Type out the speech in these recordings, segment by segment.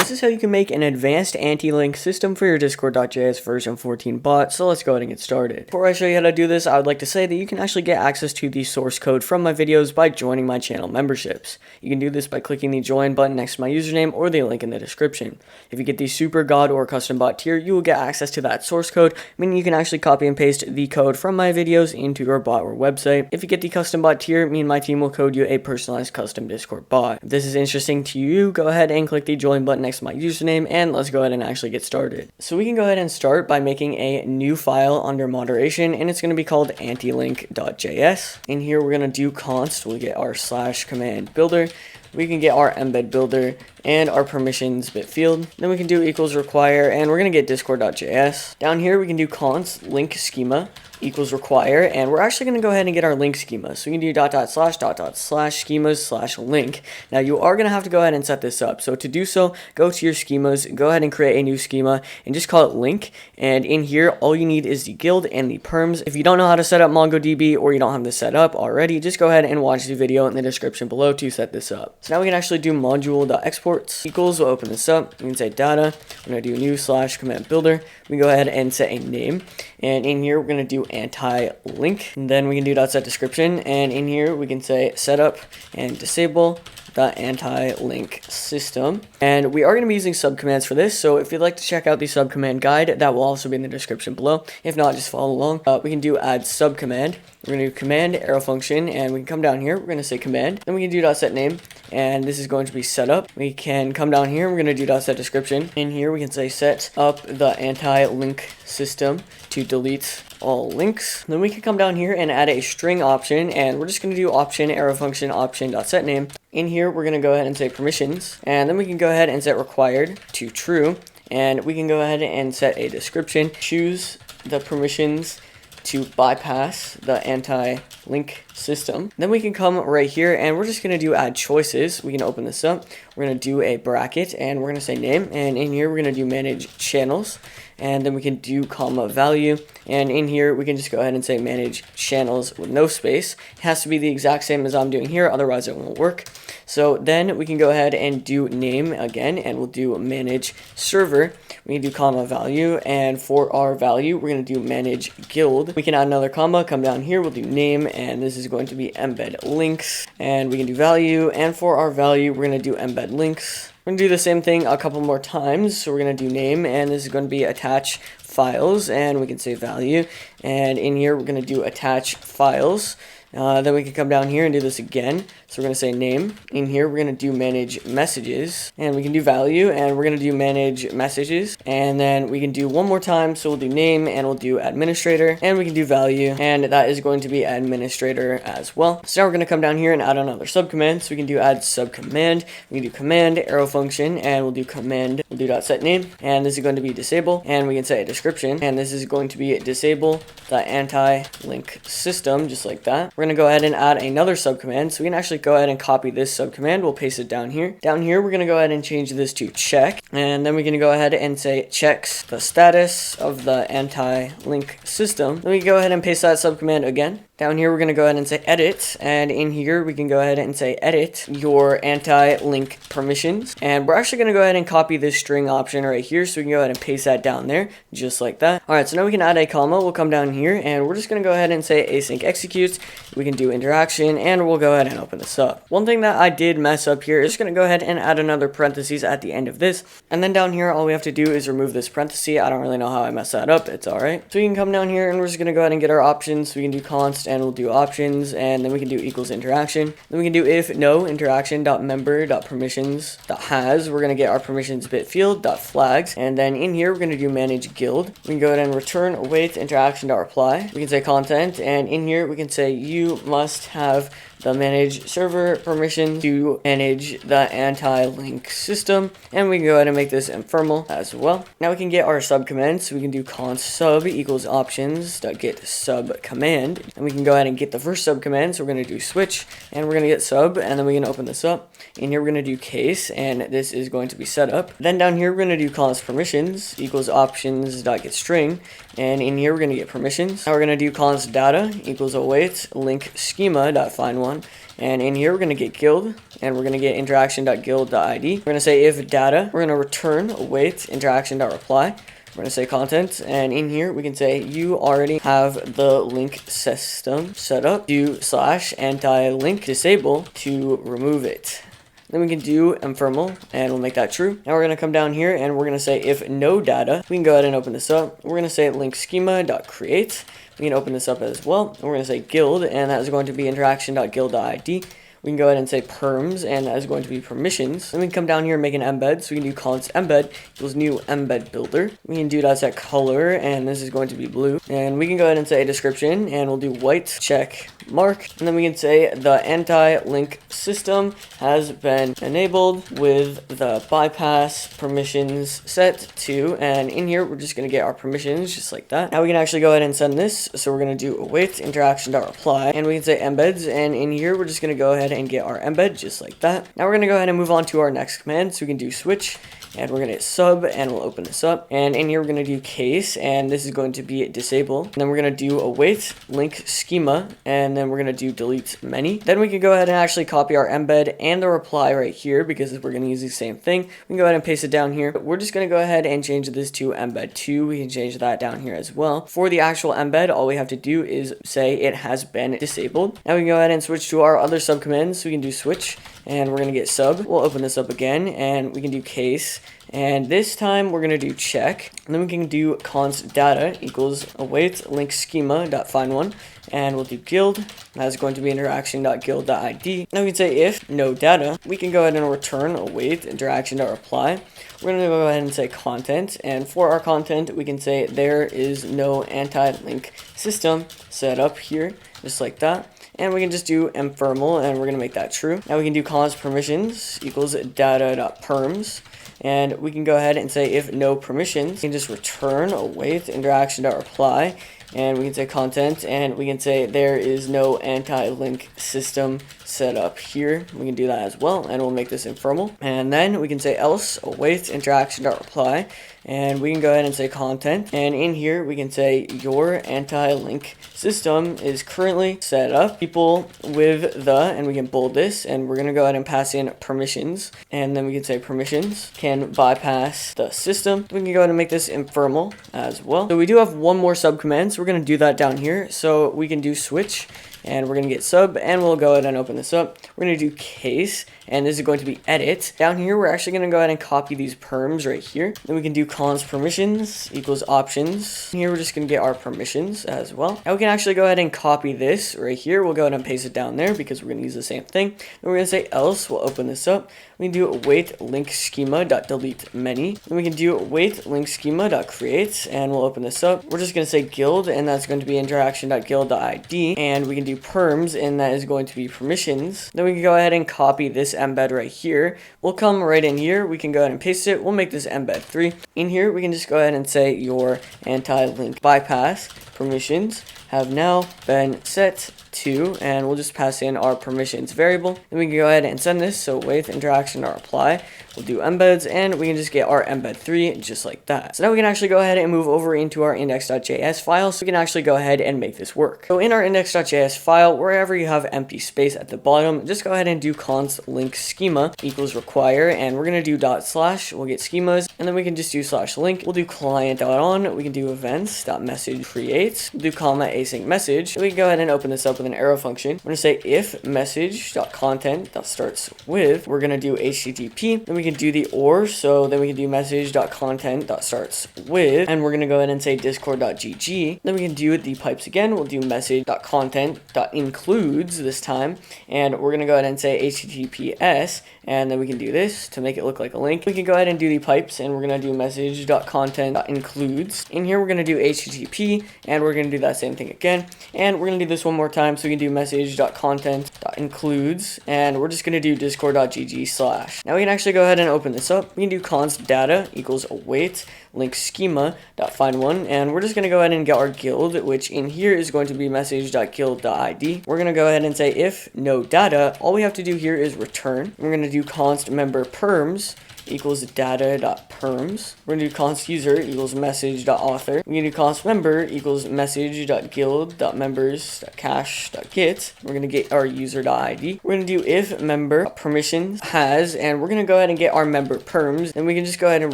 this is how you can make an advanced anti-link system for your Discord.js version 14 bot, so let's go ahead and get started. Before I show you how to do this, I would like to say that you can actually get access to the source code from my videos by joining my channel memberships. You can do this by clicking the join button next to my username or the link in the description. If you get the super god or custom bot tier, you will get access to that source code, meaning you can actually copy and paste the code from my videos into your bot or website. If you get the custom bot tier, me and my team will code you a personalized custom Discord bot. If this is interesting to you, go ahead and click the join button next to my username, and let's go ahead and actually get started. So we can go ahead and start by making a new file under moderation, and it's going to be called antilink.js. In here we're going to do const, we'll get our /command builder. We can get our embed builder and our permissions bit field. Then we can do equals require, and we're going to get discord.js. Down here we can do const link schema equals require, and we're actually going to go ahead and get our link schema. So we can do /schemas/link. Now you are going to have to go ahead and set this up. So to do so, go to your schemas, go ahead and create a new schema and just call it link. And in here, all you need is the guild and the perms. If you don't know how to set up MongoDB or you don't have this set up already, just go ahead and watch the video in the description below to set this up. So now we can actually do module.exports equals, we'll open this up. We can say data, we're going to do new /command builder. We can go ahead and set a name. And in here, we're going to do anti-link. And then we can do .set description. And in here, we can say setup and disable the anti-link system. And we are going to be using subcommands for this. So if you'd like to check out the subcommand guide, that will also be in the description below. If not, just follow along. We can do add subcommand. We're going to do command arrow function, and we can come down here. We're going to say command. Then we can do .set name, and this is going to be setup. We can come down here. We're going to do .set description. In here, we can say set up the anti-link system to delete all links. Then we can come down here and add a string option, and we're just going to do option arrow function option.set name. In here, we're going to go ahead and say permissions, and then we can go ahead and set required to true, and we can go ahead and set a description. Choose the permissions to bypass the anti-link system. Then we can come right here, and we're just going to do add choices. We can open this up. We're going to do a bracket, and we're going to say name, and in here we're going to do manage channels, and then we can do comma value, and in here we can just go ahead and say manage channels with no space. It has to be the exact same as I'm doing here, otherwise it won't work. So then we can go ahead and do name again, and we'll do manage server. We can do comma value, and for our value we're going to do manage guild. We can add another comma, come down here, we'll do name, and this is going to be embed links, and we can do value, and for our value we're going to do embed links. We're going to do the same thing a couple more times. So we're going to do name, and this is going to be attach files, and we can say value, and in here we're going to do attach files. Then we can come down here and do this again. So we're going to say name. In here, we're going to do manage messages, and we can do value, and we're going to do manage messages. And then we can do one more time. So we'll do name, and we'll do administrator, and we can do value, and that is going to be administrator as well. So now we're going to come down here and add another subcommand. So we can do add subcommand. We can do command arrow function, and we'll do command. We'll do .set name, and this is going to be disable, and we can say a description, and this is going to be disable the anti-link system, just like that. We're going to go ahead and add another subcommand. So we can actually go ahead and copy this subcommand. We'll paste it down here. Down here, we're going to go ahead and change this to check. And then we're going to go ahead and say checks the status of the anti-link system. Then we can go ahead and paste that subcommand again. Down here, we're going to go ahead and say edit, and in here, we can go ahead and say edit your anti-link permissions, and we're actually going to go ahead and copy this string option right here, so we can go ahead and paste that down there, just like that. Alright, so now we can add a comma. We'll come down here, and we're just going to go ahead and say async executes. We can do interaction, and we'll go ahead and open this up. One thing that I did mess up here is going to go ahead and add another parentheses at the end of this, and then down here, all we have to do is remove this parenthesis. I don't really know how I messed that up. It's alright. So we can come down here, and we're just going to go ahead and get our options. So we can do const, and we'll do options, and then we can do equals interaction. Then we can do if no interaction.member.permissions.has. We're going to get our permissions bit field.flags, and then in here we're going to do manage guild. We can go ahead and return await interaction.reply. We can say content, and in here we can say you must have the manage server permission to manage the anti-link system, and we can go ahead and make this informal as well. Now we can get our subcommands. So we can do const sub equals options.get sub command, and we can go ahead and get the first subcommand. So we're going to do switch, and we're going to get sub, and then we can open this up. In here we're going to do case, and this is going to be set up. Then down here we're going to do const permissions equals options.get string, and in here we're going to get permissions. Now we're going to do const data equals await link schema.find one, and in here we're going to get guild, and we're going to get interaction.guild.id. We're going to say if data, we're going to return await interaction.reply. We're going to say content, and in here we can say you already have the link system set up. Do / anti-link disable to remove it. Then we can do mfermal, and we'll make that true. Now we're going to come down here, and we're going to say if no data, we can go ahead and open this up. We're going to say link schema.create. We can open this up as well. And we're going to say guild, and that is going to be interaction.guild.id. We can go ahead and say perms, and that is going to be permissions. Then we can come down here and make an embed. So we can do const embed equals new embed builder. We can do that set color, and this is going to be blue. And we can go ahead and say a description, and we'll do white check mark. And then we can say the anti-link system has been enabled with the bypass permissions set to. And in here, we're just going to get our permissions just like that. Now we can actually go ahead and send this. So we're going to do await interaction.reply, and we can say embeds. And in here, we're just going to go ahead and get our embed just like that. Now we're going to go ahead and move on to our next command. So we can do switch, and we're going to hit sub, and we'll open this up. And in here, we're going to do case, and this is going to be disable. And then we're going to do await link schema, and then we're going to do delete many. Then we can go ahead and actually copy our embed and the reply right here, because we're going to use the same thing. We can go ahead and paste it down here. We're just going to go ahead and change this to embed 2. We can change that down here as well. For the actual embed, all we have to do is say it has been disabled. Now we can go ahead and switch to our other subcommands. So we can do switch, and we're going to get sub. We'll open this up again, and we can do case, and this time we're going to do check. And then we can do const data equals await link schema dot find one, and we'll do guild. That's going to be interaction.guild.id. Now we can say if no data, we can go ahead and return await interaction.reply. We're going to go ahead and say content, and for our content we can say there is no anti-link system set up here, just like that. And we can just do mfermal, and we're going to make that true. Now we can do const permissions equals data.perms. And we can go ahead and say if no permissions, we can just return await interaction.reply. And we can say content, and we can say there is no anti-link system set up here. We can do that as well, and we'll make this informal. And then we can say else await interaction.reply, and we can go ahead and say content. And in here we can say your anti-link system is currently set up. People with the, and we can bold this, and we're gonna go ahead and pass in permissions. And then we can say permissions can bypass the system. We can go ahead and make this informal as well. So we do have one more subcommand, so we're going to do that down here. So we can do switch, and we're going to get sub, and we'll go ahead and open this up. We're going to do case, and this is going to be edit. Down here, we're actually going to go ahead and copy these perms right here. Then we can do const permissions equals options. Here, we're just going to get our permissions as well. Now we can actually go ahead and copy this right here. We'll go ahead and paste it down there because we're going to use the same thing. Then we're going to say else. We'll open this up. We can do await link schema.delete many. Then we can do await link schema.create, and we'll open this up. We're just going to say guild, and that's going to be interaction.guild.id. And we can do perms, and that is going to be permissions. Then we can go ahead and copy this embed right here. We'll come right in here. We can go ahead and paste it. We'll make this embed 3. In here, we can just go ahead and say your anti-link bypass permissions have now been set to, and we'll just pass in our permissions variable. Then we can go ahead and send this. So with interaction.reply, we'll do embeds, and we can just get our embed 3 just like that. So now we can actually go ahead and move over into our index.js file, so we can actually go ahead and make this work. So in our index.js file, wherever you have empty space at the bottom, just go ahead and do const link schema equals require, and we're going to do /, we'll get schemas, and then we can just do /link. We'll do client.on, we can do events.message create, we'll do comma async message, and we can go ahead and open this up with an arrow function. We're going to say if message.content that starts with, we're going to do HTTP, then we can do the or, so then we can do message.content that starts with, and we're going to go ahead and say discord.gg, then we can do the pipes again. We'll do message.content.includes this time, and we're going to go ahead and say HTTPS, and then we can do this to make it look like a link. We can go ahead and do the pipes, and we're going to do message.content.includes. In here, we're going to do HTTP, and we're going to do that same thing again, and we're going to do this one more time, so we can do message.content.includes, and we're just going to do discord.gg/. Now we can actually go ahead and open this up. We can do const data equals await link schema.find one, and we're just going to go ahead and get our guild, which in here is going to be message.guild.id. We're going to go ahead and say if no data, all we have to do here is return. We're going to do const member perms equals data.perms. We're going to do const user equals message.author. We're going to do const member equals message.guild.members.cache.get. We're going to get our user.id. We're going to do if member permissions has, and we're going to go ahead and get our member perms. Then we can just go ahead and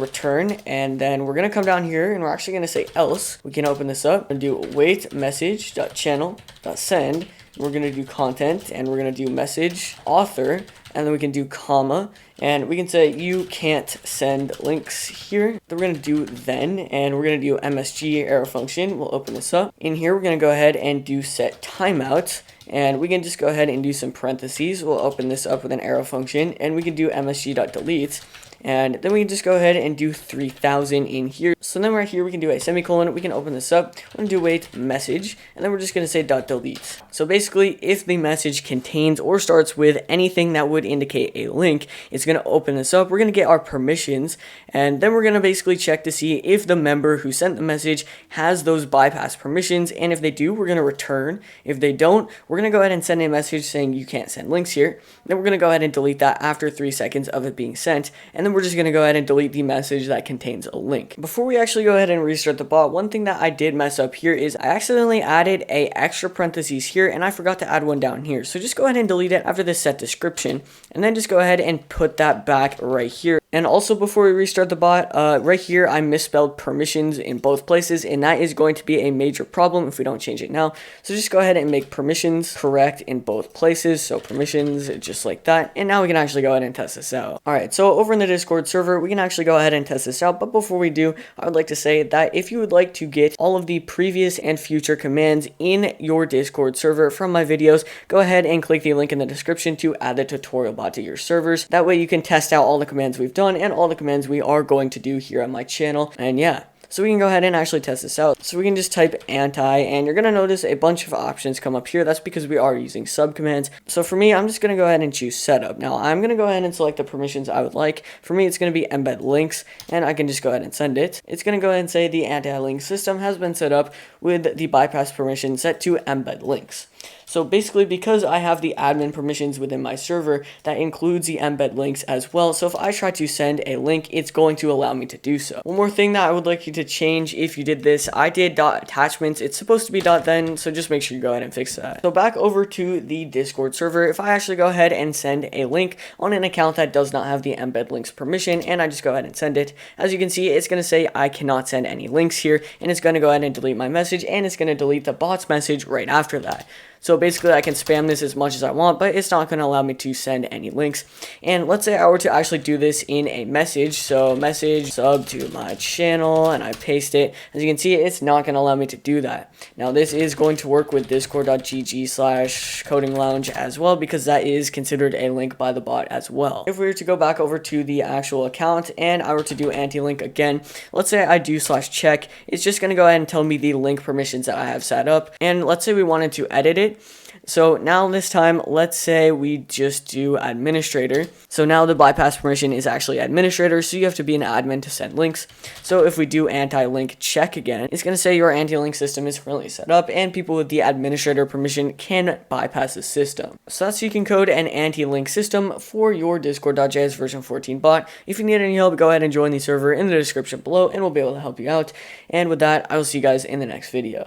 return, and then we're going to come down here and we're actually going to say else. We can open this up and do wait message.channel.send. We're going to do content, and we're going to do message author, and then we can do comma, and we can say you can't send links here. Then we're going to do then, and we're going to do MSG arrow function. We'll open this up. In here, we're going to go ahead and do set timeout, and we can just go ahead and do some parentheses. We'll open this up with an arrow function, and we can do msg.delete. And then we can just go ahead and do 3000 in here. So then right here we can do a semicolon. We can open this up. We're going to do wait message, and then we're just going to say .delete. So basically, if the message contains or starts with anything that would indicate a link, it's going to open this up. We're going to get our permissions, and then we're going to basically check to see if the member who sent the message has those bypass permissions, and if they do, we're going to return. If they don't, we're going to go ahead and send a message saying you can't send links here. Then we're going to go ahead and delete that after 3 seconds of it being sent, and then we're just going to go ahead and delete the message that contains a link. Before we actually go ahead and restart the bot, one thing that I did mess up here is I accidentally added a extra parentheses here, and I forgot to add one down here. So just go ahead and delete it after the set description, and then just go ahead and put that back right here. And also, before we restart the bot, right here I misspelled permissions in both places, and that is going to be a major problem if we don't change it now. So just go ahead and make permissions correct in both places. So permissions just like that, and now we can actually go ahead and test this out. Alright, so over in the Discord server, we can actually go ahead and test this out. But before we do, I would like to say that if you would like to get all of the previous and future commands in your Discord server from my videos, go ahead and click the link in the description to add the tutorial bot to your servers. That way you can test out all the commands we've done and all the commands we are going to do here on my channel. And yeah, so we can go ahead and actually test this out. So we can just type anti, and you're going to notice a bunch of options come up here. That's because we are using subcommands. So for me, I'm just going to go ahead and choose setup. Now I'm going to go ahead and select the permissions I would like. For me, it's going to be embed links, and I can just go ahead and send it. It's going to go ahead and say the anti-link system has been set up with the bypass permission set to embed links. So basically, because I have the admin permissions within my server, that includes the embed links as well. So if I try to send a link, it's going to allow me to do so. One more thing that I would like you to change if you did this, I did .attachments. It's supposed to be .then, so just make sure you go ahead and fix that. So back over to the Discord server, if I actually go ahead and send a link on an account that does not have the embed links permission, and I just go ahead and send it, as you can see, it's going to say I cannot send any links here, and it's going to go ahead and delete my message, and it's going to delete the bot's message right after that. So basically, I can spam this as much as I want, but it's not going to allow me to send any links. And let's say I were to actually do this in a message. So message sub to my channel, and I paste it. As you can see, it's not going to allow me to do that. Now, this is going to work with discord.gg/coding lounge as well, because that is considered a link by the bot as well. If we were to go back over to the actual account and I were to do anti-link again, let's say I do /check, it's just going to go ahead and tell me the link permissions that I have set up. And let's say we wanted to edit it. So now this time, let's say we just do administrator. So now the bypass permission is actually administrator, so you have to be an admin to send links. So if we do anti-link check again, it's going to say your anti-link system is currently set up and people with the administrator permission can bypass the system. So that's how you can code an anti-link system for your Discord.js version 14 bot. If you need any help, go ahead and join the server in the description below and we'll be able to help you out. And with that, I will see you guys in the next video.